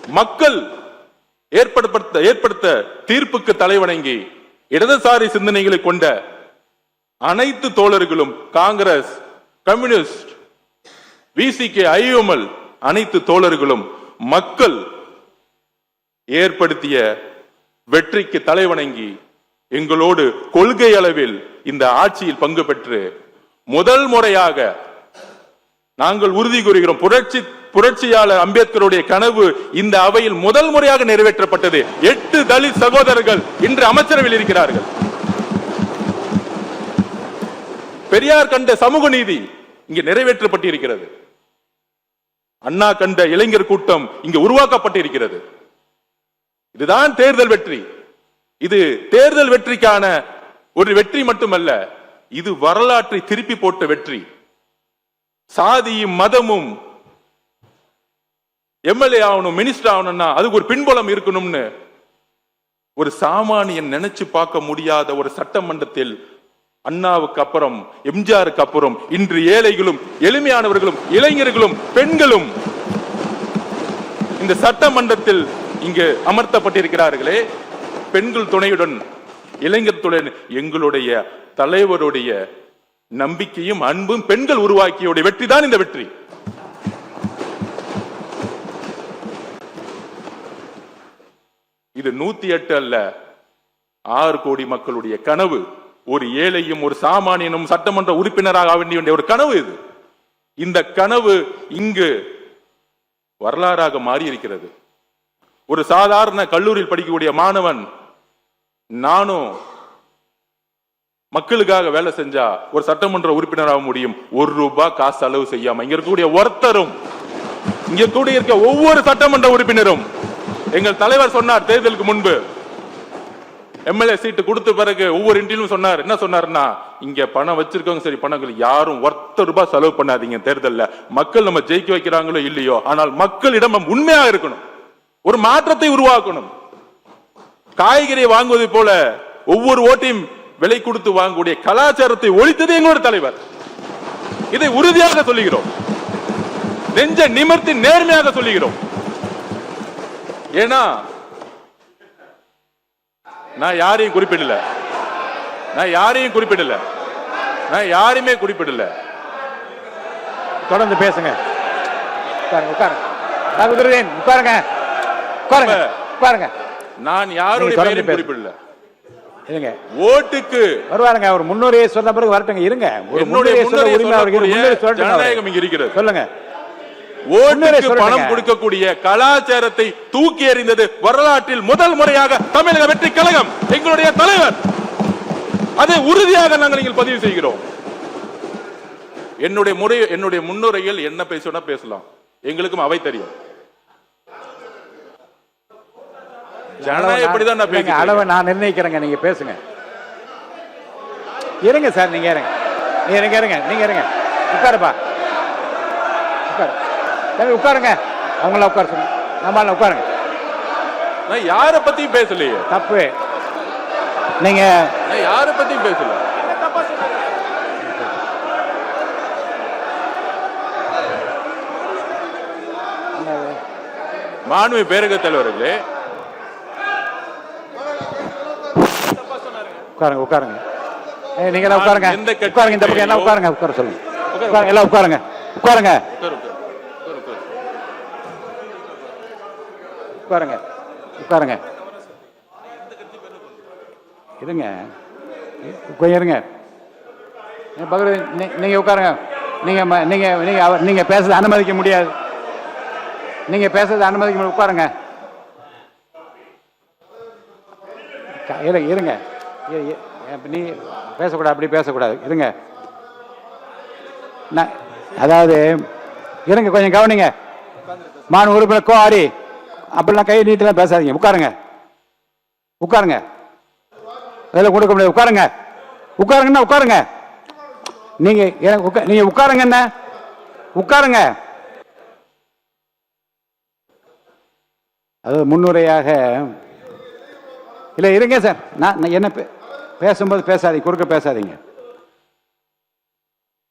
மக்கள் ஏற்படுத்த தீர்ப்புக்கு தலைவணங்கி இடதுசாரி சிந்தனைகளை கொண்ட அனைத்து தோழர்களும், காங்கிரஸ், கம்யூனிஸ்ட், விசிகே, ஐஎம்எல் அனைத்து தோழர்களும் மக்கள் ஏற்படுத்திய வெற்றிக்கு தலைவணங்கி எங்களோடு கொள்கை அளவில் இந்த ஆட்சியில் பங்கு பெற்று முதல் முறையாக நாங்கள் உறுதி கூறுகிறோம், புரட்சியாளர் அம்பேத்கருடைய கனவு இந்த அவையில் முதல் முறையாக நிறைவேற்றப்பட்டது. 8 தலித் சகோதரர்கள் இன்று அமைச்சரவையில் இருக்கிறார்கள். பெரியார் கண்ட சமூக நீதி இங்கு நிறைவேற்றப்பட்டிருக்கிறது. அண்ணா கண்ட இளைஞர் கூட்டம் இங்கு உருவாக்கப்பட்டிருக்கிறது. இதுதான் தேர்தல் வெற்றி. இது தேர்தல் வெற்றிக்கான ஒரு வெற்றி மட்டுமல்ல, இது வரலாற்றை திருப்பி போட்ட வெற்றி. சாதியும் மதமும் எம்எல்ஏ ஆகணும், மினிஸ்டர் ஆகணும்னா அதுக்கு ஒரு பின்புலம் இருக்கணும்னு ஒரு சாமானியன் நினைச்சு பார்க்க முடியாத ஒரு சட்டமன்றத்தில் அண்ணாவுக்கு அப்புறம், எம்ஜிஆருக்கு அப்புறம் இன்று ஏழைகளும், எளிமையானவர்களும், இளைஞர்களும், பெண்களும் இந்த சட்டமன்றத்தில் இங்கு அமர்த்தப்பட்டிருக்கிறார்களே, பெண்கள் துணையுடன், இளைஞர் துணை, எங்களுடைய தலைவருடைய நம்பிக்கையும் அன்பும் பெண்கள் உருவாக்கிய வெற்றி தான் இந்த வெற்றி. இது 108 அல்ல, 6 கோடி மக்களுடைய கனவு. ஒரு ஏழையும் ஒரு சாமானியனும் சட்டமன்ற உறுப்பினராக வேண்டிய ஒரு கனவு இது. இந்த கனவு இங்கு வரலாறாக மாறி இருக்கிறது. ஒரு சாதாரண கல்லூரியில் படிக்கக்கூடிய மாணவன், நானும் மக்களுக்காக வேலை செஞ்சா ஒரு சட்டமன்ற உறுப்பினராக முடியும். 1 ரூபாய் காசு செலவு செய்யாம இங்க இருக்கக்கூடிய ஒருத்தரும், இங்க கூடிய இருக்க ஒவ்வொரு சட்டமன்ற உறுப்பினரும், எங்கள் தலைவர் சொன்னார் தேர்தலுக்கு முன்பு, எம்எல்ஏ சீட்டு கொடுத்த பிறகு ஒவ்வொரு இன்றிலும் சொன்னார். என்ன சொன்னார்னா, இங்க பணம் வச்சிருக்கவங்க சரி, பணங்கள் யாரும் 1 ரூபாய் செலவு பண்ணாதீங்க தேர்தல்ல. மக்கள் நம்ம ஜெயிக்க வைக்கிறாங்களோ இல்லையோ, ஆனால் மக்களிடம் நம்ம உண்மையாக இருக்கணும், ஒரு மாற்றத்தை உருவாக்கணும். காய்கறி வாங்குவது போல ஒவ்வொரு ஓட்டையும் விலை கொடுத்து வாங்கக்கூடிய கலாச்சாரத்தை ஒழித்தது எங்களோட தலைவர். இதை உறுதியாக சொல்லுகிறோம், நெஞ்ச நிமிர்த்தி நேர்மையாக சொல்லுகிறோம். ஏன்னா நான் யாரையும் குறிப்பிடல, நான் யாரையுமே குறிப்பிடல. தொடர்ந்து பேசுங்க. உட்காருங்க. நான் யாருடைய பெயரையும் குறிப்பிடல. ஓட்டுக்கு வருவாருங்க, அவர் முன்னுரையை சொன்ன பிறகு வரட்டுங்க. இருங்க, ஜனநாயகம் இங்க இருக்கிறது. சொல்லுங்க. ஓட்டுக்கு பணம் கொடுக்கக்கூடிய கலாச்சாரத்தை தூக்கி எறிந்தது வரலாற்றில் முதல் முறையாக தமிழக வெற்றி கழகம், எங்களுடைய தலைவர். அதை உறுதியாக நாங்கள் பதிவு செய்கிறோம். என்னுடைய முன்னுரையில் என்ன பேசினா பேசலாம், எங்களுக்கும் அவை தெரியும். ஜனநாயகப்படிதான் நான் பேசுறேன். அளவை நான் நிர்ணயிக்கிறேங்க, நீங்க பேசுங்க. இருங்க சார், நீங்க இருங்க. உட்காருப்பா, உட்காருங்க. அவங்கள உட்கார சொல்லுங்க, நம்ம உட்காருங்க. நான் யாரை பத்தியும் பேசலையே. தப்பு. நீங்க யாரை பத்தியும் பேசல. மாண்புமிகு பேரவைத் தலைவர்களே, உட்காருங்க. நீங்க எல்லாம் உட்காருங்க. இந்த பக்கம் எல்லாம் உட்காருங்க. உட்கார சொல்லுங்க. எல்லாம் உட்காருங்க. இருங்க, கொஞ்சம் இருங்க. நீங்க உட்காருங்க. நீங்க பேசுறது அனுமதிக்க முடியாது. உட்காருங்க. இருங்க. நீ பேசக்கூடாது, அப்படி பேசக்கூடாது. இருங்க. அதாவது இருங்க, கொஞ்சம் கவனிங்க. மாணவ உறுப்பினர் கோஆரி அப்படிலாம் கை நீட்டெல்லாம் பேசாதீங்க. உட்காருங்க. அதெல்லாம் கொடுக்க முடியாது. உட்காருங்கன்னா உட்காருங்க. நீங்க உட்காருங்க. என்ன உட்காருங்க. அதாவது முன்னுரையாக இல்லை, இருங்க சார். நான் என்ன பேசும்போது பேசாதீங்க, குறுக்க பேசாதீங்க.